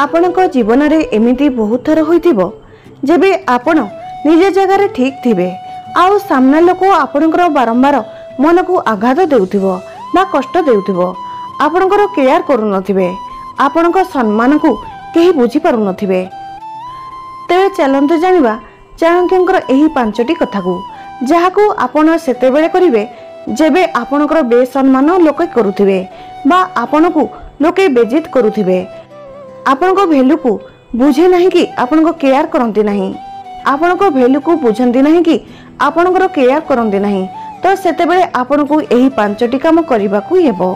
आपणक जीवन में एमिति बहुत थर होइथिबो जेबे आपण निज जगह ठीक थिबे आउ सामना लोक आपणकर बारंबार मन को आघात देउथिबो बा कष्ट देउथिबो आपणकर केयर करू नथिबे आपणक सम्मान को केही बुझी पारु नथिबे। तेबे चलंतु जानिबा चाणक्यंकर एही पांचटी कथा को जहाकू आपण सेते बेले करिवे जेबे आपणकर बेसम्मान लोके करूथिबे बा आपणकू लोके बेजित करूथिबे आपणको भैल्यू को बुझे नहीं कि आपणको केयर करंती नहीं आपणको भैल्यू को बुझंती नहीं कि आपणकर केयर करंती नहीं तो सेते बेले आपणको एही पांचटी काम करिबा को हेबो।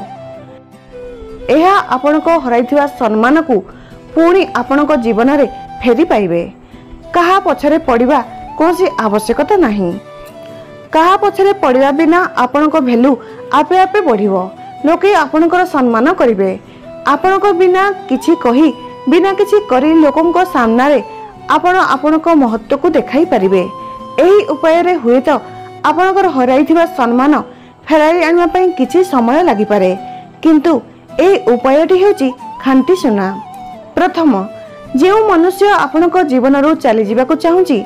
एहा आपणको हराइथिबा सम्मान को पुणी आपणको जीवन रे फेरी पाइबे। कहा पछरे पड़िबा कोसी आवश्यकता नहीं कहा पछरे पड़िबा बिना आपणको भैल्यू आपे आपे बढ़िबो लोके आपणकर सम्मान करिवे आपणको बिना किछि कही बिना किछि करी लोकंको सामना रे आपण आपणको महत्व को देखाई परिबे। एही उपाय रे हुए तो आपणकर हराइथिबा सम्मान फेराई आनिबा पई किछि समय लागि पारे किंतु एही उपायटी हेउची खांटी सुना। प्रथम जे मनुष्य आपणको जीवन रो चली जिबाको चाहूची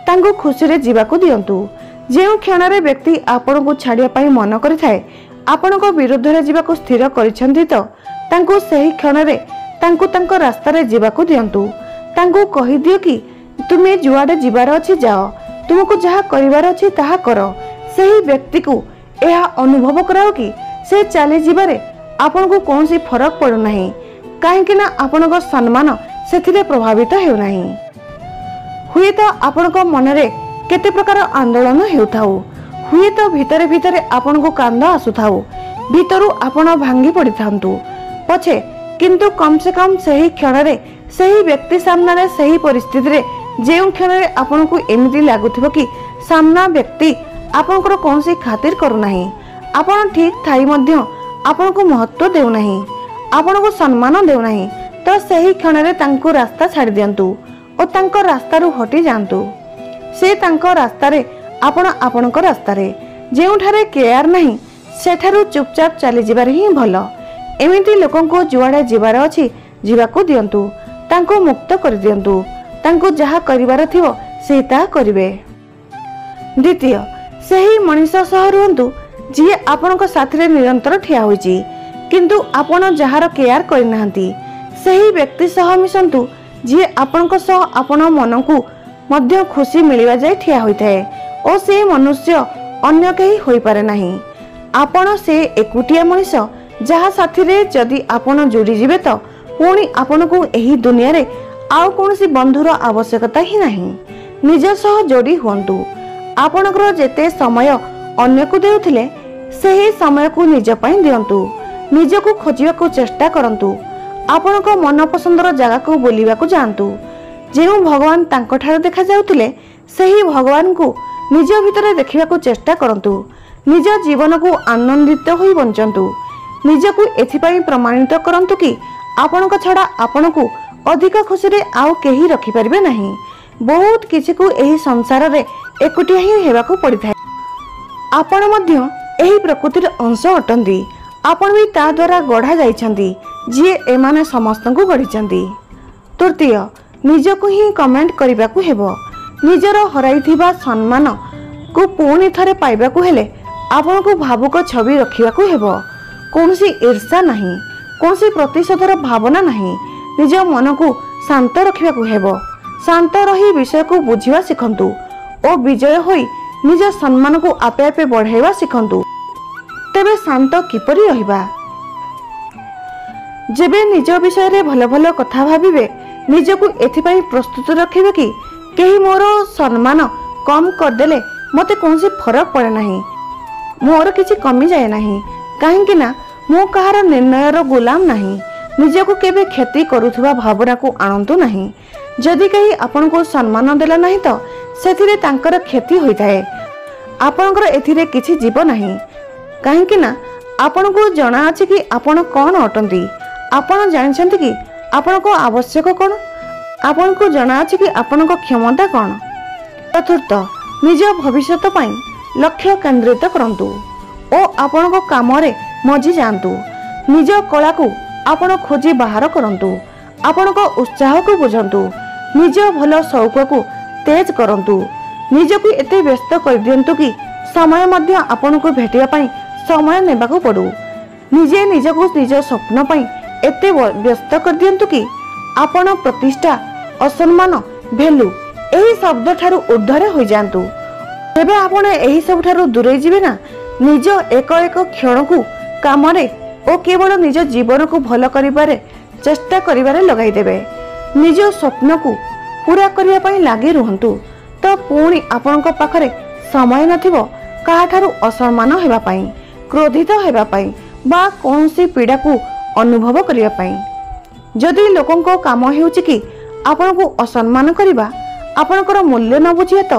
तांको खुशी रे जिबाको दियंतु जे क्षण रे व्यक्ति आपण को छाड़िया पई मन करिथाए आपणको विरुद्ध रे जिबाको स्थिर करिसंती तो तांको सही क्षण रे तांको तांको रास्ता रे जिबाको दियंतु तांको कहि दियो कि तुमे जुआडे जिबार अछि जाओ तुमको जहा करिवार अछि ताहा करो सही व्यक्ति को एहा अनुभव कराओ कि से चली जिबारे आपनको कोनसी फरक पड़ो नहीं काहे कि ना आपनको सम्मान सेथिरे प्रभावित हेउ नहीं हुए तो आपनको मन रे केते प्रकार आंदोलन हेउथाउ हुए तो भितरे भितरे आपनको कांद आसुथाउ भीतरु आपण भांगी पड़ी थांतु पछे किंतु कम से कम सही क्षण रे सही व्यक्ति सामना रे सही परिस्थिति रे जेउ क्षण रे आपनको एमिति लागुथिबो कि सामना व्यक्ति आपनकर कोनसी खातिर करू नाही आपण ठीक थाई मध्य आपनको महत्व देउ नाही आपनको सम्मान देउ नाही तो सही क्षण रे तांको रास्ता छाड़ी दियंतु और तांको रास्ता रु हटी जांतु से तांको रास्ता रे आपण आपनको रास्ता रे जेउठारे केयर नाही सेठारु चुपचाप चली जिबार ही भलो एमिति लोकन को जुआडे जिबार अछि जिबाको दियंतु तांको मुक्त कर दियंतु तांको जहा करिवार थिबो से ता करिवे। द्वितीय सही मनीष सह रुहंतु जे आपनको साथरे निरंतर ठिया होइची किंतु आपण जहार केयर करि नाहंती सही व्यक्ति सह मिसंतु जे आपनको सह आपण मन को मध्य खुशी मिलिबा जाय ठिया होइथाय ओ से मनुष्य अन्य केही होई पारे नाही आपण से एकुटिया मनीष जहा साथी रे जदि आपण जोड़ी जिबे तो पुणी आपण को एही दुनिया रे आउ कोनसी बंधुर आवश्यकता ही नहीं निज सह जोड़ी हुंतु आपणकर जेते समय अन्य को देउथिले सही समय को निज पई दियंतु निज को खोजिबा को चेष्टा करंतु आपणको मन पसंदर जगह को बुलिबा को जानतु जेउ भगवान तांको ठार देखा जाउथिले सही भगवान को निज भितर देखिबा को चेष्टा करंतु निज जीवन को आनंदित होई बंचंतु निज को एथिपाई प्रमाणित करंतु कि आपणको छडा आपणको अधिक खुशी रे आउ केही रखि परिबे नाही बहुत किछि को एही संसार रे एकुटिया ही हेबा को पड़िथाय आपण मध्य एही प्रकृतिर अंश अटंती आपण भी ता द्वारा गढ़ा जाइछंती जे एमाने समस्त को गढ़िछंती। तृतीय निज को ही कमेंट करिबा को हेबो निजर हराइथिबा सम्मान को पुणी थरे पाइबा को हेले आपण को भावुक छवि रखिबा को हेबो कोनसी ईर्ष्या नहीं कोनसी प्रतिशोधर भावना नहीं निज मन को शांत रखिबा को हेबो शांत रही विषय को बुझिबा सिखंतु और विजय होई निज सम्मान को आपे आपे बढ़ाइबा सिखंतु तेबे शांत किपरि रहिबा जेबे निज विषय रे भल भल कथा भाबिबे निज को एथिपाई प्रस्तुत रखिबे कि केही मोर सम्मान कम कर देले मते कोनसी फरक पड़े नाही मोर किछि कमी जाए नाही काहेकि ना मो कहार निर्णयर गुलाम नाही निज को केबे क्षति करुथुबा भावना को आनंतु नाही जदि कहीं आपण को सम्मान देला नाही तो सेथिरे तांकर क्षति होइथाए आपणकर एथिरे किछि जीव नाही काहेकि ना आपण को जणा अछि कि आपण कोन अटंती आपण जानिछंती कि आपण को आवश्यक कोन आपण को जणा अछि कि आपण को क्षमता कोन। चतुर्थ निज भविष्यत पई लक्ष्य केंद्रित करंतु ओ आपण को काम रे मजी जानतु निज कला को आपण खोजी बाहर करंतु। आपणक उत्साह को बुझंतु। निज भल शौक को तेज करंतु। निजକୁ एते व्यस्त कर दियंतु कि समय मध्य आपन को भेटिया पई समय नेबाको पड़ू। निजे निजको निज स्वप्न पई एते व्यस्त कर दियंतु कि आपण प्रतिष्ठा असम्मान भेलु एही शब्द ठारू ऊर्ध्वरे होई जांतु। तेबे आपण एही सब ठारू दूरे जिवे ना निज एक एक क्षण को काम रे ओ केवल निज जीवन को भल करिबारे चेष्टा करिबारे लगाई देबे। निज स्वप्न को पूरा करिया पई लागी रुहंतु। तो पुणी आपणक पाखरे समय नथिबो काहा ठारू असम्मान हेबा पई, क्रोधित हेबा पई बा कोनसी पीड़ा को अनुभव करिया पई। जदि लोकंको काम हेउची कि आपणको असम्मान करिबा, आपणकर मूल्य न बुझिया तो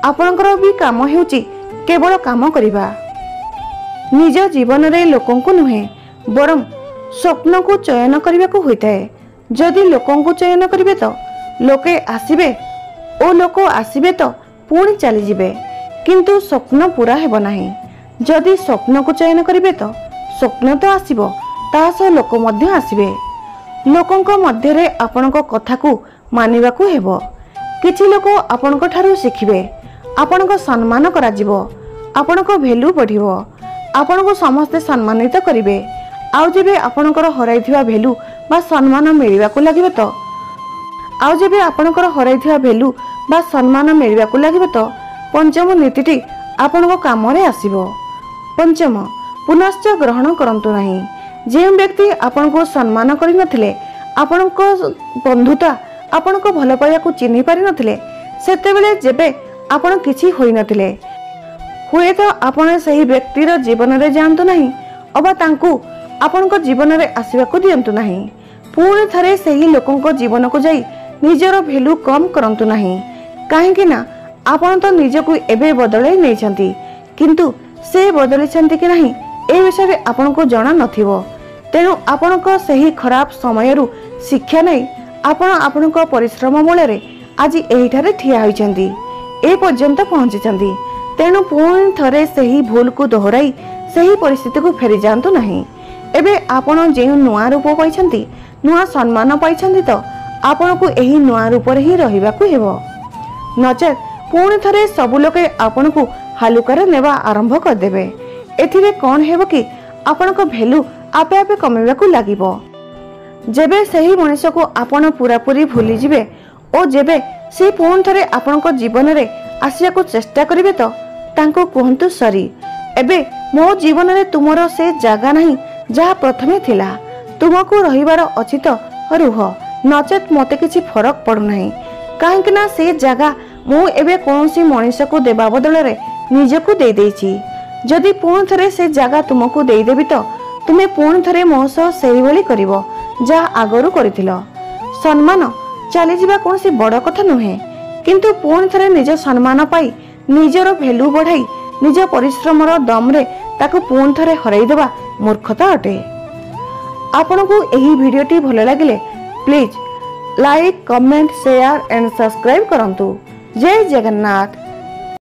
आपणकर भी काम हेउची केवल काम करिबा। निज जीवन रे लोकंको नुहे बरं स्वप्न को चयन करने को होता है। जदि लोकों को चयन करिवे तो लोके आसिबे ओ लोक आसिबे तो पुणी चली जिबे, किंतु स्वप्न पूरा हेबो नाही। जदि स्वप्न को चयन करिवे तो स्वप्न तो आसिबो, ता सह लोक मध्य आसिबे। लोकंक मध्य रे आपणक कथा को मानिबा को हेबो। किछि लोक आपणक ठारू शिखिबे, आपणक सम्मान करा जिवो, आपणक भेल्यू बढ़िबो, आपणको समस्ते सम्मानित करिवे। आउ जेबे आपणकर हराइथिबा भेल्यू बा सम्मान मिलिबा को लागिबे तो पंचम नीतिटी आपणको काम रे आसीबो। पंचम, पुनश्च ग्रहण करंतु नाही। जे व्यक्ति आपणको सम्मान करि नथिले, आपणको बंधुता आपणको भल पाइया को चिन्हि पारि नथिले, सेतेबेले जेबे आपण किछि होई नथिले, हुए तो आपण सही व्यक्तिर जीवन रे जानतु नाही अबा तांकू आपणको जीवन रे आसीबा को दियंतु नाही। पुणी थरे सही लोकंको जीवन को जाई निजर भेल्यू कम करंतु नाही। काहेकि ना आपण तो निजको एबे बदलै नै छंती, किंतु से बदलै छंती कि नाही ए विषय रे आपणको जणा नथिबो। तेनु आपणको सही खराब समयरु शिक्षा नै आपण आपणको परिश्रम मूल रे आज एहिठारे ठिया होइछंती, ए पर्यंत पहुंची छंती। तेनु पुणी थरे सही भूल को दोहराई सही परिस्थिति को फेरी जांतु नाही। एबे आपण जे नुआ रूप पाइछंती, नुआ सम्मान पाइछंती, तो आपण को एही नुआ रूप रे ही रहिबा को हेबो। नचेत पुणी थरे सब लोके आपण को हालुकार नेबा आरंभ कर देबे। एथिरे कोन हेबो कि आपण को भेल्यू आपे आपे कमेबा को लागिबो। जेबे सही मनुष्य को आपण पूरा पूरी भूली जिबे ओ जेबे से पुणी थरे आपण को जीवन रे आसिया को चेष्टा करिवे तो तांको कहंतु सरी, एबे मो जीवन रे तुमरो से जागा नहीं जहा प्रथमे थिला। तुमको रहिबार अछि तो रुह, नचेत मते किछि फरक पड़ु नाही। काहेकि ना से जागा मु एबे कोनसी मनुष्य को देबा बदल रे निजको दे देछि। जदि पुणी थरे से जागा तुमको दे देबी तो तुमे पुणी थरे मो सह सेही भली करिवो जा आगरु करिथिलो। सम्मान चली जिबा कोनसी बड़ कथा नुहे, किंतु पुणी थरे निज सम्मान पाई निजर भेल्यू बढ़ाई निज परिश्रमर दम रे ताको पुणी थरे हराई देबा मूर्खता अटे। आपनको एही वीडियोटी भल लागिले please like, comment, share and subscribe करंतु। जय जगन्नाथ।